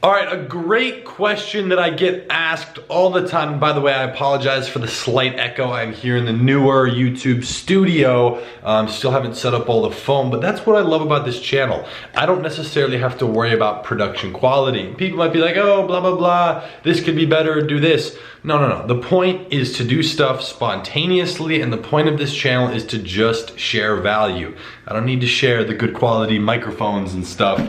All right, a great question that I get asked all the time. And by the way, I apologize for the slight echo. I'm here in the newer YouTube studio. Still haven't set up all the foam, but that's what I love about this channel. I don't necessarily have to worry about production quality. People might be like, oh, blah, blah, blah. This could be better, do this. No. The point is to do stuff spontaneously, and the point of this channel is to just share value. I don't need to share the good quality microphones and stuff.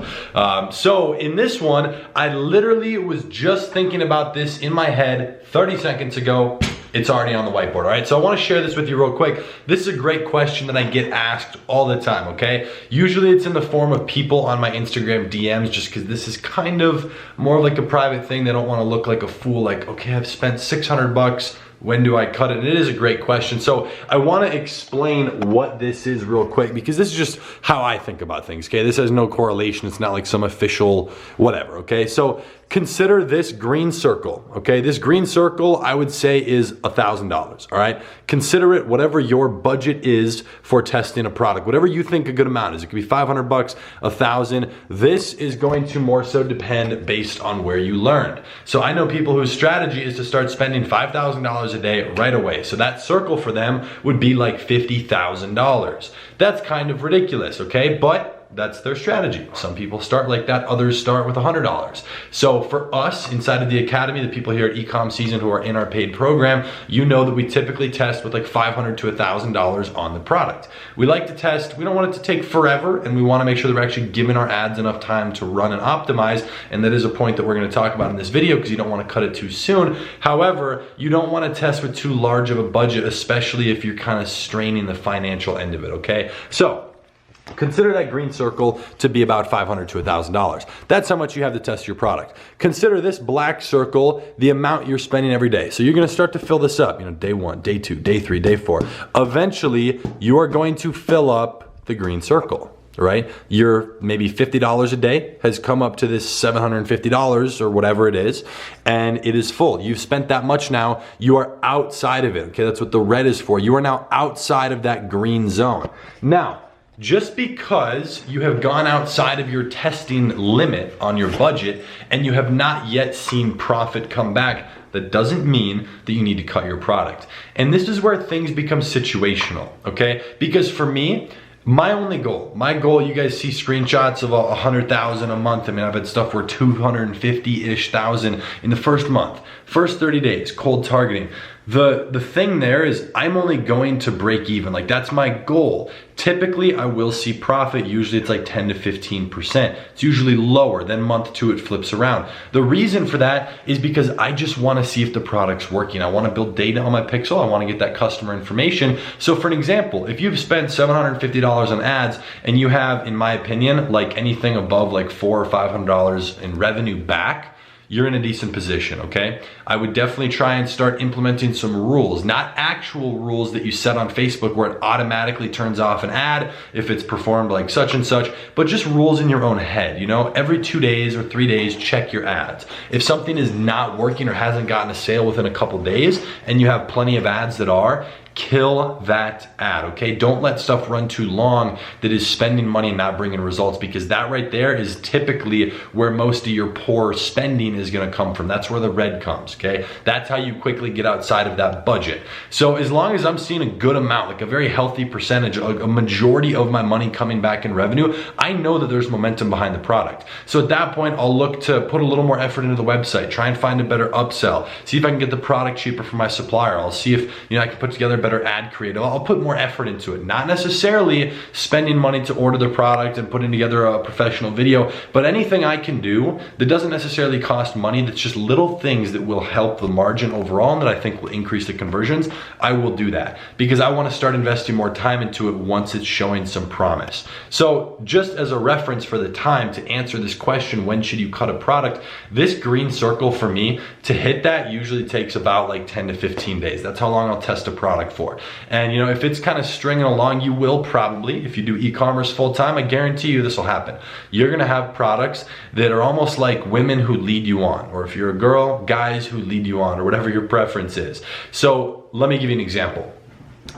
So in this one, I literally was just thinking about this in my head 30 seconds ago. It's already on the whiteboard, all right? So I wanna share this with you real quick. This is a great question that I get asked all the time, okay? Usually it's in the form of people on my Instagram DMs, just because this is kind of more of like a private thing. They don't wanna look like a fool, like, okay, I've spent 600 bucks. When do I cut it? And it is a great question. So I wanna explain what this is real quick, because this is just how I think about things, okay? This has no correlation. It's not like some official whatever, okay? So consider this green circle, okay? This green circle, I would say, is $1,000, all right? Consider it whatever your budget is for testing a product, whatever you think a good amount is. It could be 500 bucks, 1,000. This is going to more so depend based on where you learned. So I know people whose strategy is to start spending $5,000 a day right away. So that circle for them would be like $50,000. That's kind of ridiculous, okay? But that's their strategy. Some people start like that, others start with $100. So for us inside of the Academy, the people here at EcommSeason who are in our paid program, you know that we typically test with like $500 to $1,000 on the product. We like to test, we don't want it to take forever, and we wanna make sure that we're actually giving our ads enough time to run and optimize, and that is a point that we're gonna talk about in this video because you don't wanna cut it too soon. However, you don't wanna test with too large of a budget, especially if you're kind of straining the financial end of it, okay? So, consider that green circle to be about $500 to $1,000. That's how much you have to test your product. Consider this black circle the amount you're spending every day. So you're gonna start to fill this up, day 1, day 2, day 3, day 4. Eventually, you are going to fill up the green circle, right? Your maybe $50 a day has come up to this $750 or whatever it is, and it is full. You've spent that much now, you are outside of it, okay? That's what the red is for. You are now outside of that green zone. Now, just because you have gone outside of your testing limit on your budget and you have not yet seen profit come back, that doesn't mean that you need to cut your product. And this is where things become situational, okay? Because for me, my goal, you guys see screenshots of 100,000 a month. I mean, I've had stuff where 250-ish thousand in the first month, first 30 days, cold targeting. The thing there is I'm only going to break even. Like, that's my goal. Typically, I will see profit. Usually it's like 10 to 15%. It's usually lower. Then month 2, it flips around. The reason for that is because I just want to see if the product's working. I want to build data on my pixel. I want to get that customer information. So for an example, if you've spent $750 on ads and you have, in my opinion, like anything above like $400 or $500 in revenue back, you're in a decent position, okay? I would definitely try and start implementing some rules, not actual rules that you set on Facebook where it automatically turns off an ad if it's performed like such and such, but just rules in your own head, Every 2 days or 3 days, check your ads. If something is not working or hasn't gotten a sale within a couple days and you have plenty of ads that are, kill that ad, okay? Don't let stuff run too long that is spending money and not bringing results, because that right there is typically where most of your poor spending is gonna come from. That's where the red comes, okay? That's how you quickly get outside of that budget. So as long as I'm seeing a good amount, like a very healthy percentage, a majority of my money coming back in revenue, I know that there's momentum behind the product. So at that point, I'll look to put a little more effort into the website, try and find a better upsell, see if I can get the product cheaper from my supplier. I'll see if I can put together better ad creative. I'll put more effort into it. Not necessarily spending money to order the product and putting together a professional video, but anything I can do that doesn't necessarily cost money, that's just little things that will help the margin overall and that I think will increase the conversions, I will do that because I want to start investing more time into it once it's showing some promise. So just as a reference for the time to answer this question, when should you cut a product? This green circle for me, to hit that usually takes about like 10 to 15 days. That's how long I'll test a product for. And if it's kind of stringing along, you will probably, if you do e-commerce full time, I guarantee you this will happen. You're gonna have products that are almost like women who lead you on, or if you're a girl, guys who lead you on, or whatever your preference is. So let me give you an example.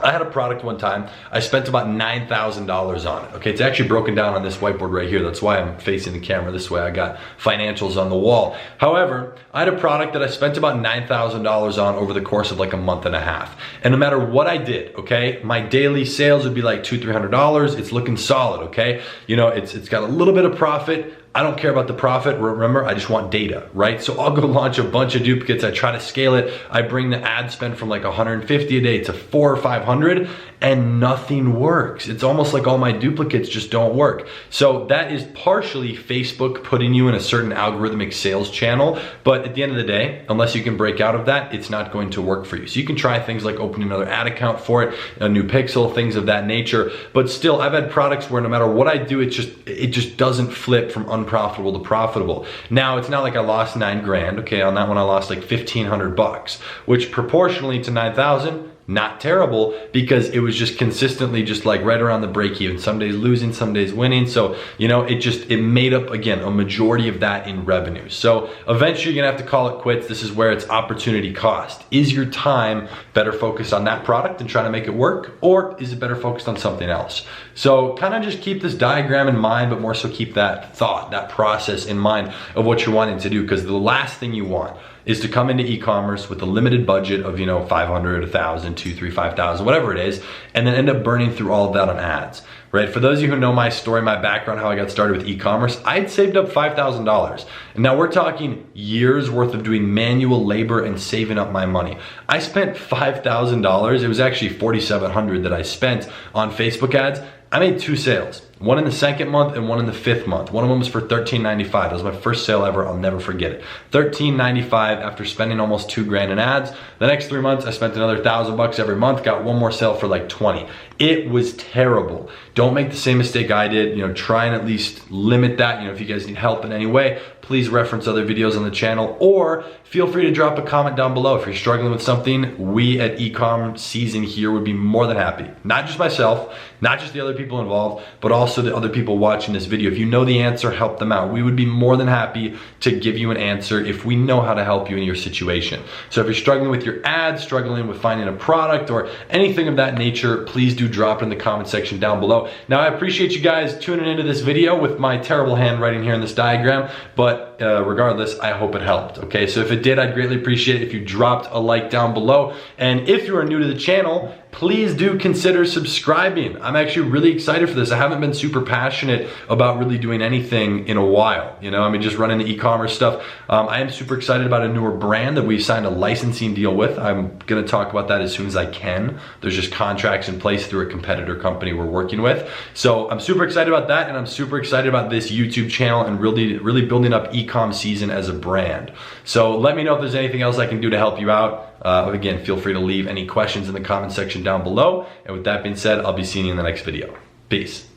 I had a product one time, I spent about $9,000 on it. Okay, it's actually broken down on this whiteboard right here. That's why I'm facing the camera this way. I got financials on the wall. However, I had a product that I spent about $9,000 on over the course of like a month and a half. And no matter what I did, okay, my daily sales would be like $200-300. It's looking solid, okay? You know, it's got a little bit of profit. I don't care about the profit, remember, I just want data, right? So I'll go launch a bunch of duplicates, I try to scale it, I bring the ad spend from like 150 a day to 400 or 500, and nothing works. It's almost like all my duplicates just don't work. So that is partially Facebook putting you in a certain algorithmic sales channel, but at the end of the day, unless you can break out of that, it's not going to work for you. So you can try things like opening another ad account for it, a new pixel, things of that nature, but still, I've had products where no matter what I do, it just doesn't flip from unprofitable to profitable. Now, it's not like I lost 9 grand, okay, on that one I lost like 1,500 bucks, which proportionally to 9,000, not terrible, because it was just consistently just like right around the break even. Some days losing, some days winning. So, you know, it made up, again, a majority of that in revenue. So eventually you're gonna have to call it quits. This is where it's opportunity cost. Is your time better focused on that product and trying to make it work? Or is it better focused on something else? So kind of just keep this diagram in mind, but more so keep that thought, that process in mind of what you're wanting to do, because the last thing you want is to come into e-commerce with a limited budget of, you know, 500, 1,000, 2, 3, 5,000, whatever it is, and then end up burning through all of that on ads, right? For those of you who know my story, my background, how I got started with e-commerce, I'd saved up $5,000. And now we're talking years worth of doing manual labor and saving up my money. I spent $5,000, it was actually $4,700 that I spent on Facebook ads. I made 2 sales, one in the 2nd month and one in the 5th month. One of them was for $13.95. That was my first sale ever, I'll never forget it. $13.95 after spending almost 2 grand in ads. The next 3 months, I spent another $1,000 every month, got one more sale for like 20. It was terrible. Don't make the same mistake I did. You know, try and at least limit that. You know, if you guys need help in any way, please reference other videos on the channel, or feel free to drop a comment down below. If you're struggling with something, we at EcommSeason here would be more than happy. Not just myself, not just the other people involved, but also the other people watching this video. If you know the answer, help them out. We would be more than happy to give you an answer if we know how to help you in your situation. So if you're struggling with your ads, struggling with finding a product or anything of that nature, please do drop it in the comment section down below. Now, I appreciate you guys tuning into this video with my terrible handwriting here in this diagram, but regardless, I hope it helped, okay? So if it did, I'd greatly appreciate it if you dropped a like down below. And if you are new to the channel, please do consider subscribing. I'm actually really excited for this. I haven't been super passionate about really doing anything in a while. You know, I mean, just running the e-commerce stuff. I am super excited about a newer brand that we signed a licensing deal with. I'm gonna talk about that as soon as I can. There's just contracts in place through a competitor company we're working with. So I'm super excited about that, and I'm super excited about this YouTube channel and really building up EcommSeason as a brand. So let me know if there's anything else I can do to help you out. Again, feel free to leave any questions in the comment section down below. And with that being said, I'll be seeing you in the next video. Peace.